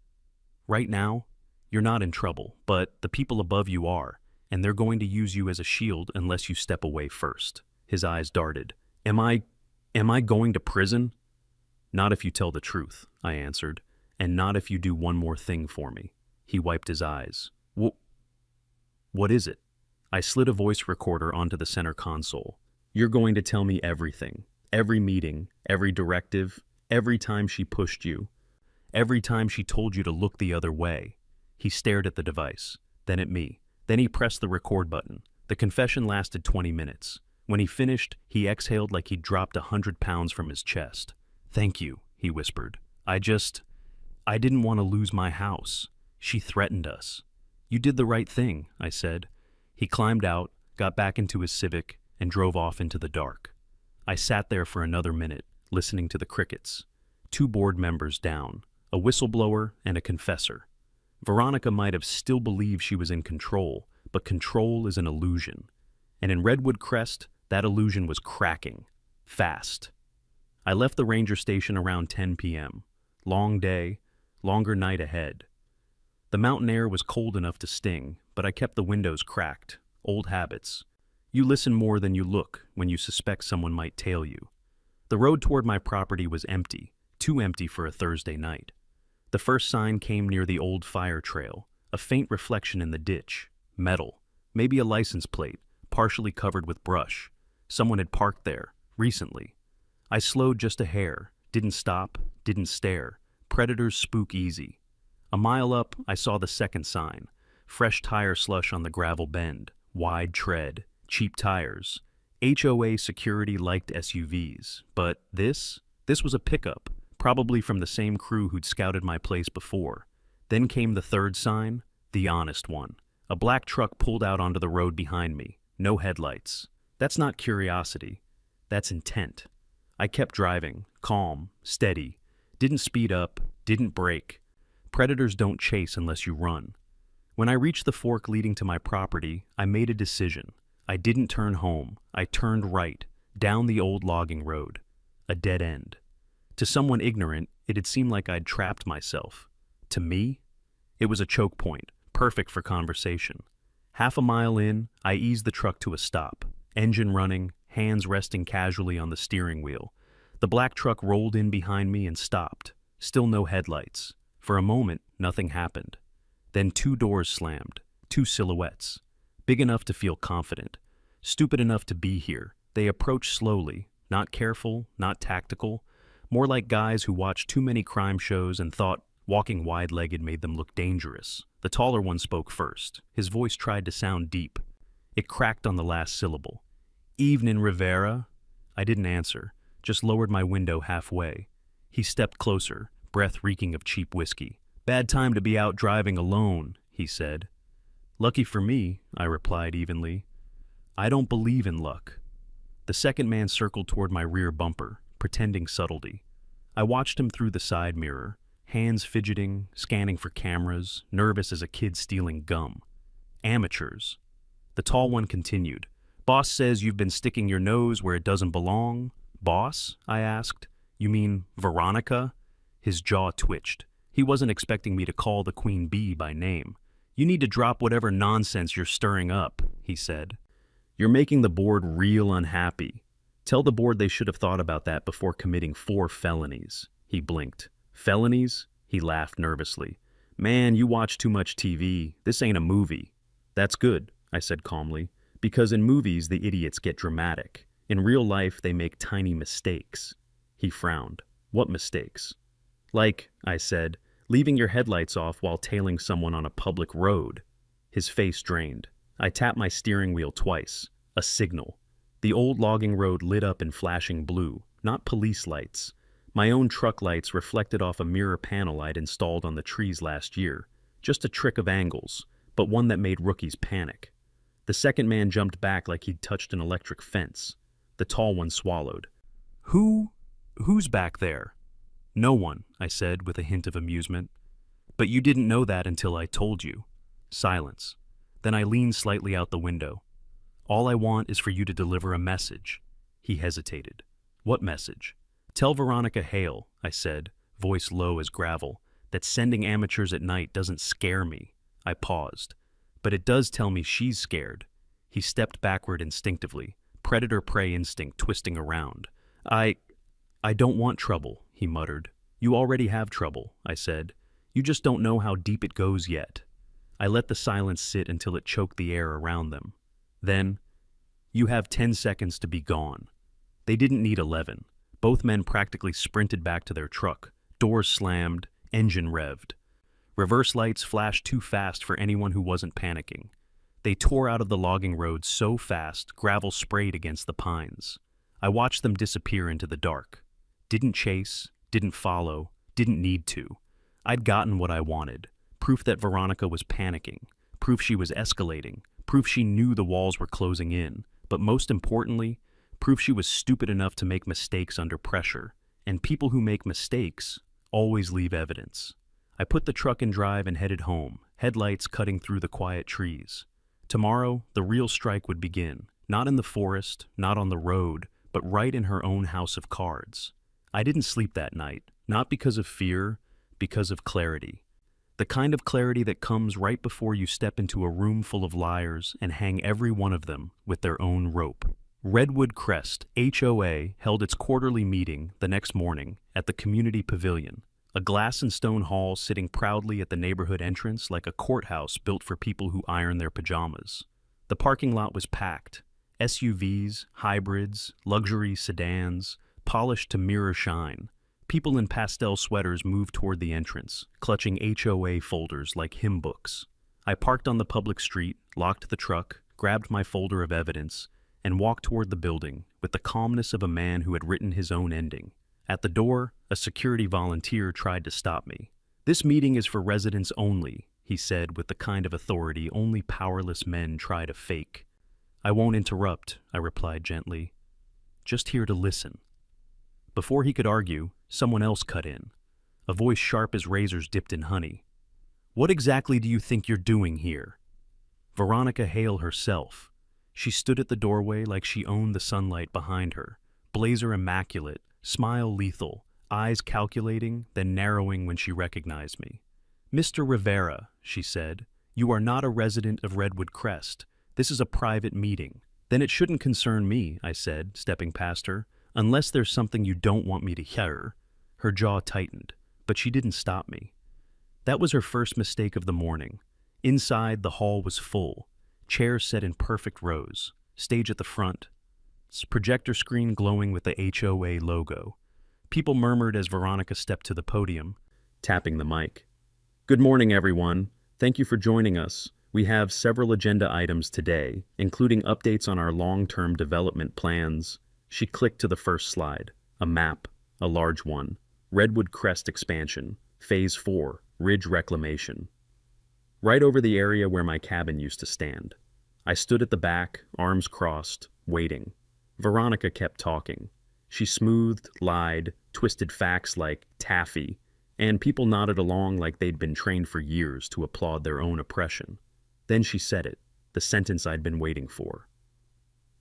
"Right now, you're not in trouble, but the people above you are, and they're going to use you as a shield unless you step away first." His eyes darted. Am I going to prison?" "Not if you tell the truth," I answered, "and not if you do one more thing for me." He wiped his eyes. What is it?" I slid a voice recorder onto the center console. "You're going to tell me everything. Every meeting, every directive, every time she pushed you, every time she told you to look the other way." He stared at the device, then at me. Then he pressed the record button. The confession lasted 20 minutes. When he finished, he exhaled like he'd dropped 100 pounds from his chest. "Thank you," he whispered. I didn't want to lose my house. She threatened us." "You did the right thing," I said. He climbed out, got back into his Civic, and drove off into the dark. I sat there for another minute, listening to the crickets. 2 board members down, a whistleblower and a confessor. Veronica might have still believed she was in control, but control is an illusion. And in Redwood Crest, that illusion was cracking. Fast. I left the ranger station around 10 p.m. Long day, longer night ahead. The mountain air was cold enough to sting, but I kept the windows cracked. Old habits. You listen more than you look when you suspect someone might tail you. The road toward my property was empty, too empty for a Thursday night. The first sign came near the old fire trail, a faint reflection in the ditch. Metal, maybe a license plate, partially covered with brush. Someone had parked there, recently. I slowed just a hair, didn't stop, didn't stare. Predators spook easy. A mile up, I saw the second sign. Fresh tire slush on the gravel bend, wide tread, cheap tires. HOA security liked SUVs, but this was a pickup, probably from the same crew who'd scouted my place before. Then came the third sign, the honest one. A black truck pulled out onto the road behind me, no headlights. That's not curiosity, that's intent. I kept driving, calm, steady, didn't speed up, didn't brake. Predators don't chase unless you run. When I reached the fork leading to my property, I made a decision. I didn't turn home, I turned right, down the old logging road. A dead end. To someone ignorant, it'd seem like I'd trapped myself. To me, it was a choke point, perfect for conversation. Half a mile in, I eased the truck to a stop, engine running, hands resting casually on the steering wheel. The black truck rolled in behind me and stopped. Still no headlights. For a moment, nothing happened. Then two doors slammed, two silhouettes. Big enough to feel confident. Stupid enough to be here. They approached slowly, not careful, not tactical. More like guys who watched too many crime shows and thought walking wide-legged made them look dangerous. The taller one spoke first. His voice tried to sound deep. It cracked on the last syllable. "Evening, Rivera." I didn't answer, just lowered my window halfway. He stepped closer, breath reeking of cheap whiskey. "Bad time to be out driving alone," he said. "Lucky for me," I replied evenly. "I don't believe in luck." The second man circled toward my rear bumper, pretending subtlety. I watched him through the side mirror, hands fidgeting, scanning for cameras, nervous as a kid stealing gum. Amateurs. The tall one continued. "Boss says you've been sticking your nose where it doesn't belong." "Boss?" I asked. "You mean Veronica?" His jaw twitched. He wasn't expecting me to call the queen bee by name. "You need to drop whatever nonsense you're stirring up," he said. "You're making the board real unhappy. Tell the board they should have thought about that before committing 4 felonies." He blinked. "Felonies?" He laughed nervously. "Man, you watch too much TV. This ain't a movie." "That's good," I said calmly, "because in movies the idiots get dramatic. In real life they make tiny mistakes." He frowned. "What mistakes?" "Like," I said, "leaving your headlights off while tailing someone on a public road." His face drained. I tapped my steering wheel twice. A signal. The old logging road lit up in flashing blue, not police lights. My own truck lights reflected off a mirror panel I'd installed on the trees last year. Just a trick of angles, but one that made rookies panic. The second man jumped back like he'd touched an electric fence. The tall one swallowed. Who's back there?" "No one," I said with a hint of amusement. "But you didn't know that until I told you." Silence. Then I leaned slightly out the window. "All I want is for you to deliver a message." He hesitated. "What message?" "Tell Veronica Hale," I said, voice low as gravel, "that sending amateurs at night doesn't scare me." I paused. "But it does tell me she's scared." He stepped backward instinctively, predator-prey instinct twisting around. I don't want trouble," he muttered. "You already have trouble," I said. "You just don't know how deep it goes yet." I let the silence sit until it choked the air around them. Then, "You have 10 seconds to be gone." They didn't need 11. Both men practically sprinted back to their truck. Doors slammed, engine revved. Reverse lights flashed too fast for anyone who wasn't panicking. They tore out of the logging road so fast, gravel sprayed against the pines. I watched them disappear into the dark. Didn't chase, didn't follow, didn't need to. I'd gotten what I wanted. Proof that Veronica was panicking. Proof she was escalating. Proof she knew the walls were closing in. But most importantly, proof she was stupid enough to make mistakes under pressure. And people who make mistakes always leave evidence. I put the truck in drive and headed home, headlights cutting through the quiet trees. Tomorrow, the real strike would begin. Not in the forest, not on the road, but right in her own house of cards. I didn't sleep that night, not because of fear, because of clarity. The kind of clarity that comes right before you step into a room full of liars and hang every one of them with their own rope. Redwood Crest HOA held its quarterly meeting the next morning at the community pavilion, a glass and stone hall sitting proudly at the neighborhood entrance like a courthouse built for people who iron their pajamas. The parking lot was packed. SUVs, hybrids, luxury sedans, polished to mirror shine. People in pastel sweaters moved toward the entrance, clutching HOA folders like hymn books. I parked on the public street, locked the truck, grabbed my folder of evidence, and walked toward the building with the calmness of a man who had written his own ending. At the door, a security volunteer tried to stop me. "This meeting is for residents only," he said with the kind of authority only powerless men try to fake. "I won't interrupt," I replied gently. "Just here to listen." Before he could argue, someone else cut in, a voice sharp as razors dipped in honey. "What exactly do you think you're doing here?" Veronica Hale herself. She stood at the doorway like she owned the sunlight behind her, blazer immaculate, smile lethal, eyes calculating, then narrowing when she recognized me. "Mr. Rivera," she said, "you are not a resident of Redwood Crest. This is a private meeting." "Then it shouldn't concern me," I said, stepping past her, "unless there's something you don't want me to hear." Her jaw tightened, but she didn't stop me. That was her first mistake of the morning. Inside, the hall was full, chairs set in perfect rows, stage at the front, projector screen glowing with the HOA logo. People murmured as Veronica stepped to the podium, tapping the mic. "Good morning, everyone. Thank you for joining us. We have several agenda items today, including updates on our long-term development plans." She clicked to the first slide, a map, a large one. Redwood Crest expansion, Phase 4, Ridge reclamation. Right over the area where my cabin used to stand. I stood at the back, arms crossed, waiting. Veronica kept talking. She smoothed, lied, twisted facts like taffy, and people nodded along like they'd been trained for years to applaud their own oppression. Then she said it, the sentence I'd been waiting for.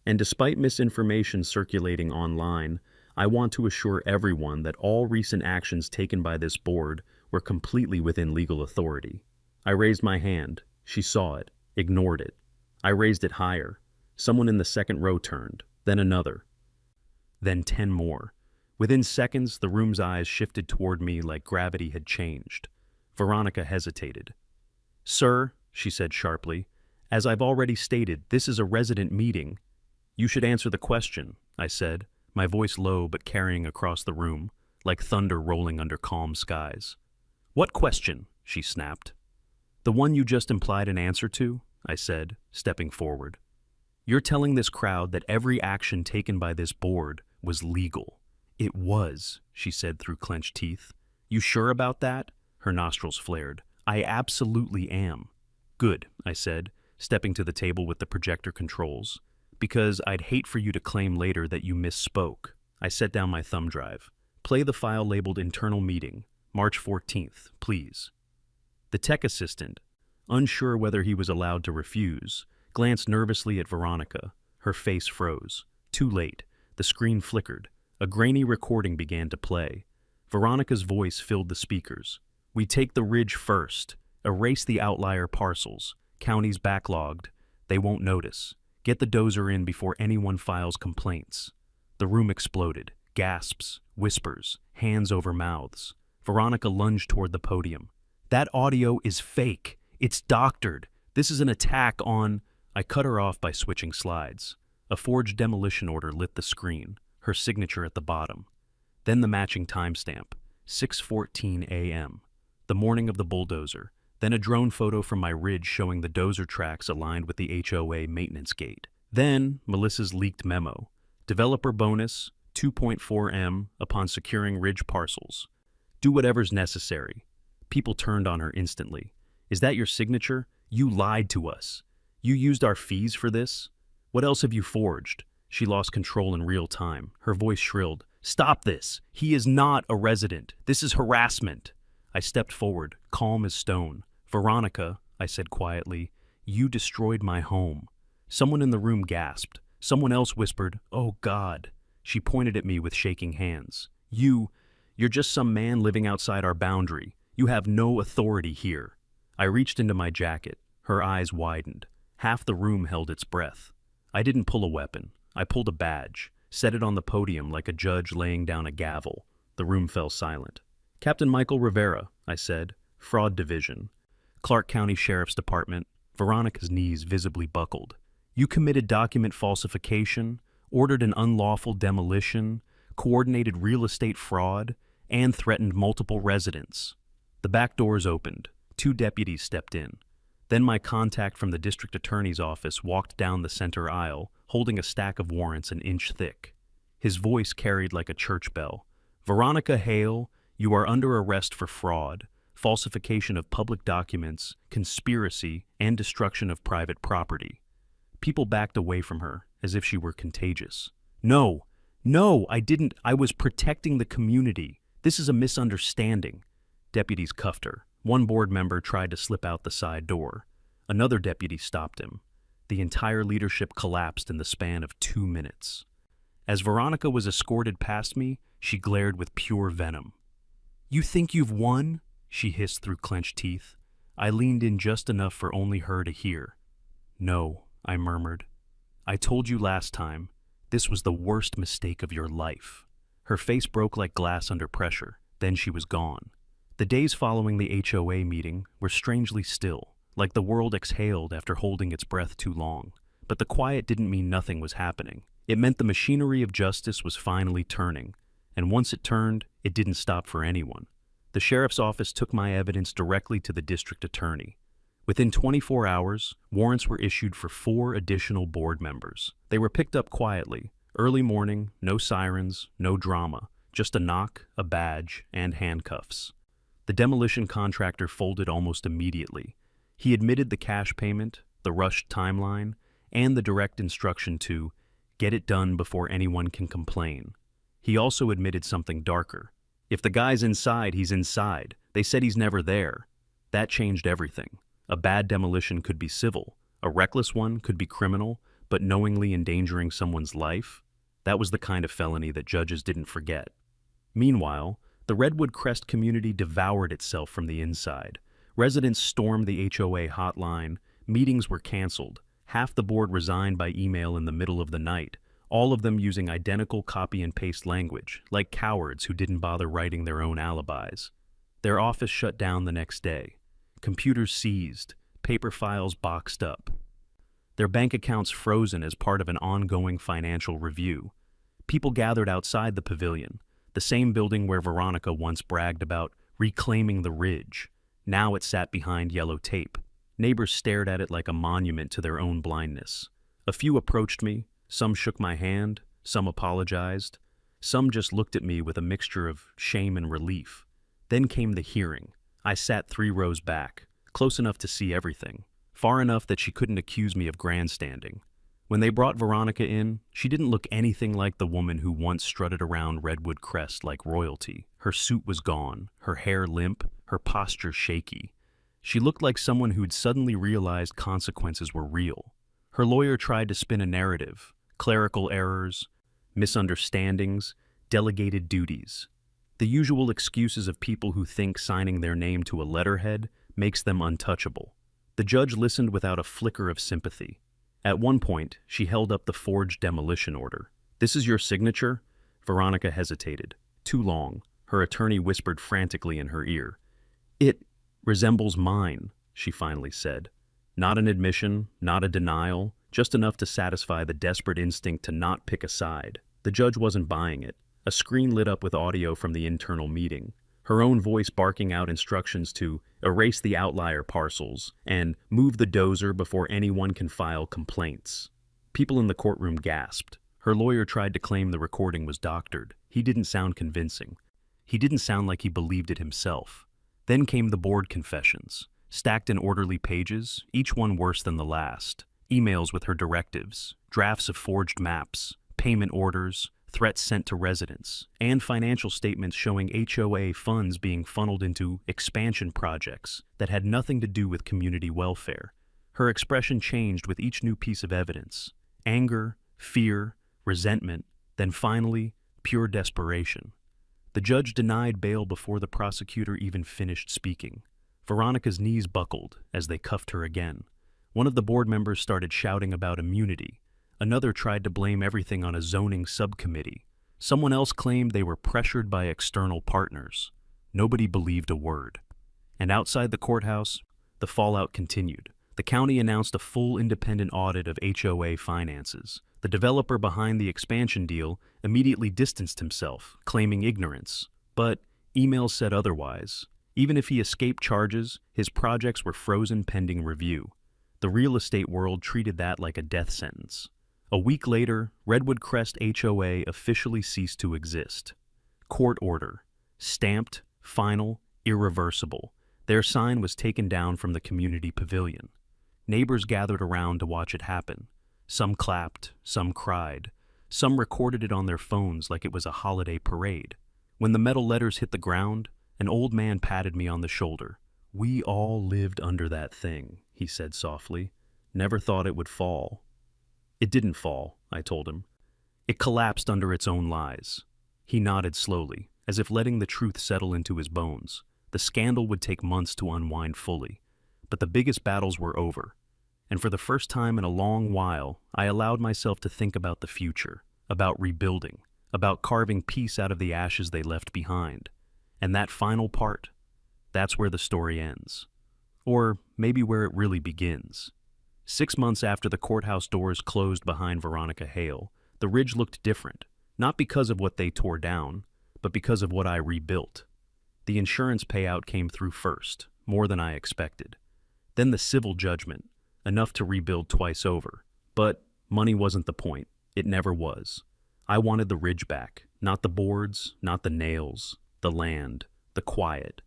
"And despite misinformation circulating online, I want to assure everyone that all recent actions taken by this board were completely within legal authority." I raised my hand. She saw it, ignored it. I raised it higher. Someone in the second row turned, then another. Then 10 more. Within seconds, the room's eyes shifted toward me like gravity had changed. Veronica hesitated. "Sir," she said sharply, "as I've already stated, this is a resident meeting." "You should answer the question," I said, my voice low but carrying across the room, like thunder rolling under calm skies. "What question?" she snapped. "The one you just implied an answer to," I said, stepping forward. "You're telling this crowd that every action taken by this board was legal." "It was," she said through clenched teeth. "You sure about that?" Her nostrils flared. "I absolutely am." "Good," I said, stepping to the table with the projector controls. "Because I'd hate for you to claim later that you misspoke." I set down my thumb drive. "Play the file labeled Internal Meeting, March 14th, please." The tech assistant, unsure whether he was allowed to refuse, glanced nervously at Veronica. Her face froze. Too late. The screen flickered. A grainy recording began to play. Veronica's voice filled the speakers. "We take the ridge first. Erase the outlier parcels. Counties backlogged. They won't notice. Get the dozer in before anyone files complaints." The room exploded. Gasps, whispers, hands over mouths. Veronica lunged toward the podium. "That audio is fake. It's doctored. This is an attack on—" I cut her off by switching slides. A forged demolition order lit the screen, her signature at the bottom. Then the matching timestamp, 6:14 a.m., the morning of the bulldozer. Then a drone photo from my ridge showing the dozer tracks aligned with the HOA maintenance gate. Then Melissa's leaked memo. Developer bonus, 2.4 M upon securing ridge parcels. Do whatever's necessary. People turned on her instantly. "Is that your signature? You lied to us. You used our fees for this? What else have you forged?" She lost control in real time. Her voice shrilled. "Stop this! He is not a resident. This is harassment." I stepped forward, calm as stone. "Veronica," I said quietly, "you destroyed my home." Someone in the room gasped. Someone else whispered, "Oh God." She pointed at me with shaking hands. You're just some man living outside our boundary. You have no authority here." I reached into my jacket. Her eyes widened. Half the room held its breath. I didn't pull a weapon. I pulled a badge, set it on the podium like a judge laying down a gavel. The room fell silent. "Captain Michael Rivera," I said. "Fraud Division. Clark County Sheriff's Department." Veronica's knees visibly buckled. "You committed document falsification, ordered an unlawful demolition, coordinated real estate fraud, and threatened multiple residents." The back doors opened. 2 deputies stepped in. Then my contact from the district attorney's office walked down the center aisle, holding a stack of warrants an inch thick. His voice carried like a church bell. "Veronica Hale, you are under arrest for fraud, falsification of public documents, conspiracy, and destruction of private property." People backed away from her, as if she were contagious. No, I didn't. I was protecting the community. This is a misunderstanding." Deputies cuffed her. One board member tried to slip out the side door. Another deputy stopped him. The entire leadership collapsed in the span of 2 minutes. As Veronica was escorted past me, she glared with pure venom. "You think you've won?" she hissed through clenched teeth. I leaned in just enough for only her to hear. "No," I murmured. "I told you last time, this was the worst mistake of your life." Her face broke like glass under pressure. Then she was gone. The days following the HOA meeting were strangely still, like the world exhaled after holding its breath too long. But the quiet didn't mean nothing was happening. It meant the machinery of justice was finally turning, and once it turned, it didn't stop for anyone. The sheriff's office took my evidence directly to the district attorney. Within 24 hours, warrants were issued for 4 additional board members. They were picked up quietly. Early morning, no sirens, no drama, just a knock, a badge, and handcuffs. The demolition contractor folded almost immediately. He admitted the cash payment, the rushed timeline, and the direct instruction to get it done before anyone can complain. He also admitted something darker. If the guy's inside, he's inside. They said he's never there. That changed everything. A bad demolition could be civil. A reckless one could be criminal, but knowingly endangering someone's life? That was the kind of felony that judges didn't forget. Meanwhile, the Redwood Crest community devoured itself from the inside. Residents stormed the HOA hotline. Meetings were canceled. Half the board resigned by email in the middle of the night, all of them using identical copy-and-paste language, like cowards who didn't bother writing their own alibis. Their office shut down the next day. Computers seized, paper files boxed up. Their bank accounts frozen as part of an ongoing financial review. People gathered outside the pavilion, the same building where Veronica once bragged about reclaiming the ridge. Now it sat behind yellow tape. Neighbors stared at it like a monument to their own blindness. A few approached me, some shook my hand, some apologized, some just looked at me with a mixture of shame and relief. Then came the hearing. I sat 3 rows back, close enough to see everything, far enough that she couldn't accuse me of grandstanding. When they brought Veronica in, she didn't look anything like the woman who once strutted around Redwood Crest like royalty. Her suit was gone, her hair limp, her posture shaky. She looked like someone who'd suddenly realized consequences were real. Her lawyer tried to spin a narrative, clerical errors, misunderstandings, delegated duties. The usual excuses of people who think signing their name to a letterhead makes them untouchable. The judge listened without a flicker of sympathy. At one point, she held up the forged demolition order. "This is your signature?" Veronica hesitated. Too long. Her attorney whispered frantically in her ear. "It resembles mine," she finally said. Not an admission, not a denial, just enough to satisfy the desperate instinct to not pick a side. The judge wasn't buying it. A screen lit up with audio from the internal meeting. Her own voice barking out instructions to erase the outlier parcels and move the dozer before anyone can file complaints. People in the courtroom gasped. Her lawyer tried to claim the recording was doctored. He didn't sound convincing. He didn't sound like he believed it himself. Then came the board confessions, stacked in orderly pages, each one worse than the last. Emails with her directives, drafts of forged maps, payment orders, threats sent to residents, and financial statements showing HOA funds being funneled into expansion projects that had nothing to do with community welfare. Her expression changed with each new piece of evidence. Anger, fear, resentment, then finally, pure desperation. The judge denied bail before the prosecutor even finished speaking. Veronica's knees buckled as they cuffed her again. One of the board members started shouting about immunity. Another tried to blame everything on a zoning subcommittee. Someone else claimed they were pressured by external partners. Nobody believed a word. And outside the courthouse, the fallout continued. The county announced a full independent audit of HOA finances. The developer behind the expansion deal immediately distanced himself, claiming ignorance. But emails said otherwise. Even if he escaped charges, his projects were frozen pending review. The real estate world treated that like a death sentence. A week later, Redwood Crest HOA officially ceased to exist. Court order. Stamped, final, irreversible. Their sign was taken down from the community pavilion. Neighbors gathered around to watch it happen. Some clapped, some cried. Some recorded it on their phones like it was a holiday parade. When the metal letters hit the ground, an old man patted me on the shoulder. "We all lived under that thing," he said softly. "Never thought it would fall." "It didn't fall," I told him. "It collapsed under its own lies." He nodded slowly, as if letting the truth settle into his bones. The scandal would take months to unwind fully, but the biggest battles were over. And for the first time in a long while, I allowed myself to think about the future, about rebuilding, about carving peace out of the ashes they left behind. And that final part, that's where the story ends. Or maybe where it really begins. 6 months after the courthouse doors closed behind Veronica Hale, the ridge looked different, not because of what they tore down, but because of what I rebuilt. The insurance payout came through first, more than I expected. Then the civil judgment, enough to rebuild twice over. But money wasn't the point. It never was. I wanted the ridge back, not the boards, not the nails, the land, the quiet.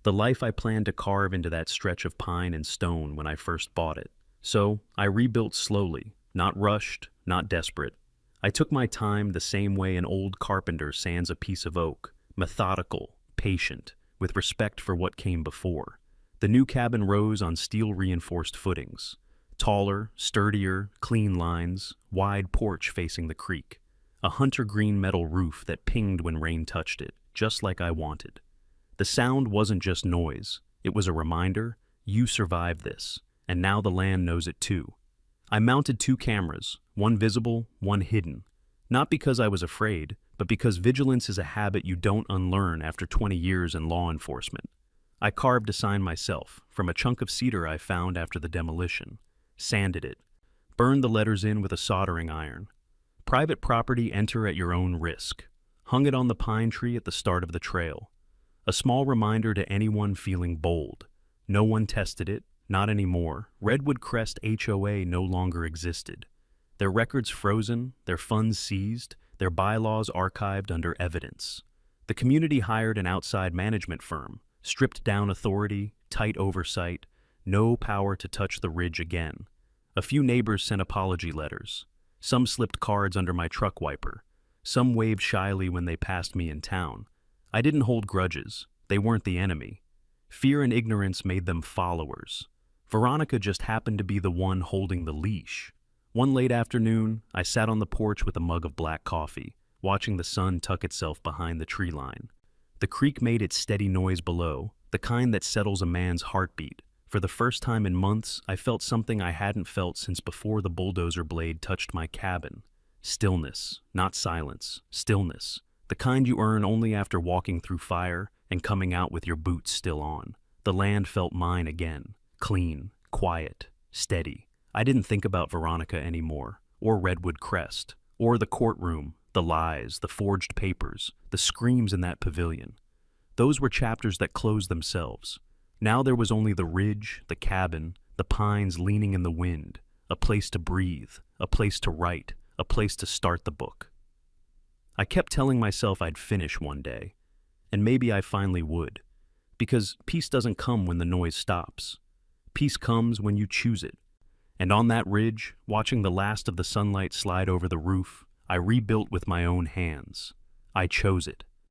The life I planned to carve into that stretch of pine and stone when I first bought it. So I rebuilt slowly, not rushed, not desperate. I took my time the same way an old carpenter sands a piece of oak, methodical, patient, with respect for what came before. The new cabin rose on steel-reinforced footings. Taller, sturdier, clean lines, wide porch facing the creek. A hunter-green metal roof that pinged when rain touched it, just like I wanted. The sound wasn't just noise. It was a reminder, you survived this, and now the land knows it too. I mounted 2 cameras, one visible, one hidden. Not because I was afraid, but because vigilance is a habit you don't unlearn after 20 years in law enforcement. I carved a sign myself, from a chunk of cedar I found after the demolition. Sanded it. Burned the letters in with a soldering iron. Private property, enter at your own risk. Hung it on the pine tree at the start of the trail. A small reminder to anyone feeling bold. No one tested it, not anymore. Redwood Crest HOA no longer existed. Their records frozen, their funds seized, their bylaws archived under evidence. The community hired an outside management firm. Stripped down authority, tight oversight, no power to touch the ridge again. A few neighbors sent apology letters. Some slipped cards under my truck wiper. Some waved shyly when they passed me in town. I didn't hold grudges. They weren't the enemy. Fear and ignorance made them followers. Veronica just happened to be the one holding the leash. One late afternoon, I sat on the porch with a mug of black coffee, watching the sun tuck itself behind the tree line. The creek made its steady noise below, the kind that settles a man's heartbeat. For the first time in months, I felt something I hadn't felt since before the bulldozer blade touched my cabin. Stillness, not silence, stillness. The kind you earn only after walking through fire and coming out with your boots still on. The land felt mine again, clean, quiet, steady. I didn't think about Veronica anymore, or Redwood Crest, or the courtroom, the lies, the forged papers, the screams in that pavilion. Those were chapters that closed themselves. Now there was only the ridge, the cabin, the pines leaning in the wind, a place to breathe, a place to write, a place to start the book. I kept telling myself I'd finish one day, and maybe I finally would, because peace doesn't come when the noise stops. Peace comes when you choose it. And on that ridge, watching the last of the sunlight slide over the roof, I rebuilt with my own hands. I chose it.